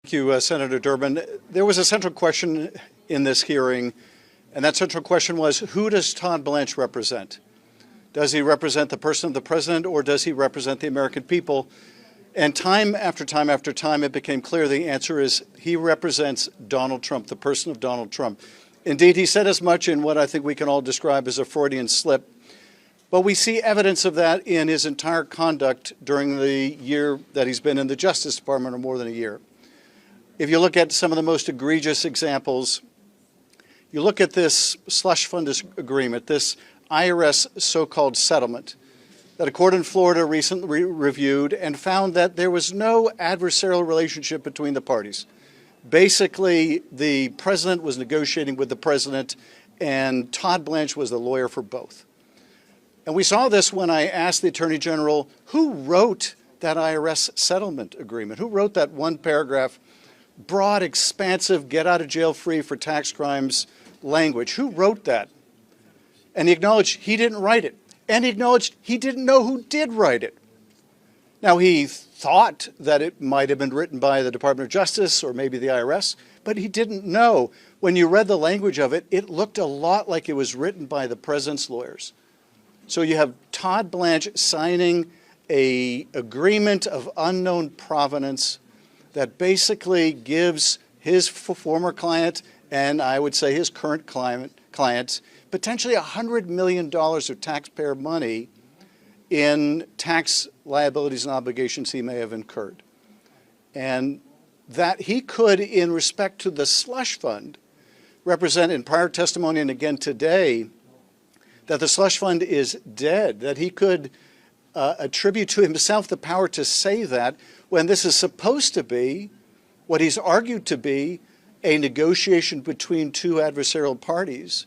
Thank you, Senator Durbin. There was a central question in this hearing, and that central question was, who does Todd Blanche represent? Does he represent the person of the president, or does he represent the American people? And time after time after time, it became clear the answer is he represents Donald Trump, the person of Donald Trump. Indeed, he said as much in what I think we can all describe as a Freudian slip. But we see evidence of that in his entire conduct during the year that he's been in the Justice Department, or more than a year. If you look at some of the most egregious examples, you look at this slush fund agreement, this IRS so-called settlement that a court in Florida recently reviewed and found that there was no adversarial relationship between the parties. Basically, the president was negotiating with the president, and Todd Blanche was the lawyer for both. And we saw this when I asked the Attorney General, who wrote that IRS settlement agreement? Who wrote that one paragraph, broad, expansive, get out of jail free for tax crimes language? Who wrote that? And he acknowledged he didn't write it. And he acknowledged he didn't know who did write it. Now, he thought that it might have been written by the Department of Justice or maybe the IRS, but he didn't know. When you read the language of it, it looked a lot like it was written by the president's lawyers. So you have Todd Blanche signing an agreement of unknown provenance that basically gives his former client, and I would say his current client, potentially $100 million of taxpayer money in tax liabilities and obligations he may have incurred. And that he could, in respect to the slush fund, represent in prior testimony and again today, that the slush fund is dead, that he could attribute to himself the power to say that when this is supposed to be what he's argued to be a negotiation between two adversarial parties.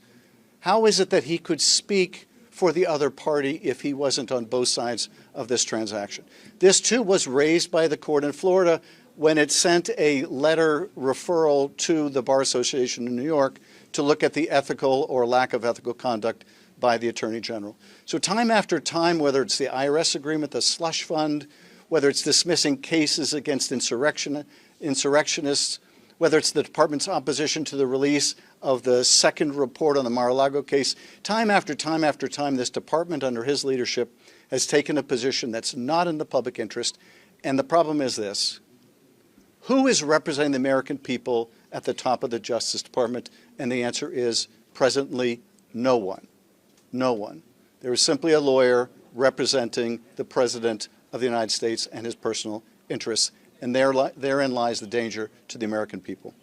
How is it that he could speak for the other party if he wasn't on both sides of this transaction? This too was raised by the court in Florida when it sent a letter referral to the Bar Association in New York to look at the ethical or lack of ethical conduct by the Attorney General. So time after time, whether it's the IRS agreement, the slush fund, whether it's dismissing cases against insurrectionists, whether it's the department's opposition to the release of the second report on the Mar-a-Lago case, time after time after time, this department under his leadership has taken a position that's not in the public interest. And the problem is this: who is representing the American people at the top of the Justice Department? And the answer is presently no one. No one. There is simply a lawyer representing the President of the United States and his personal interests. And therein lies the danger to the American people.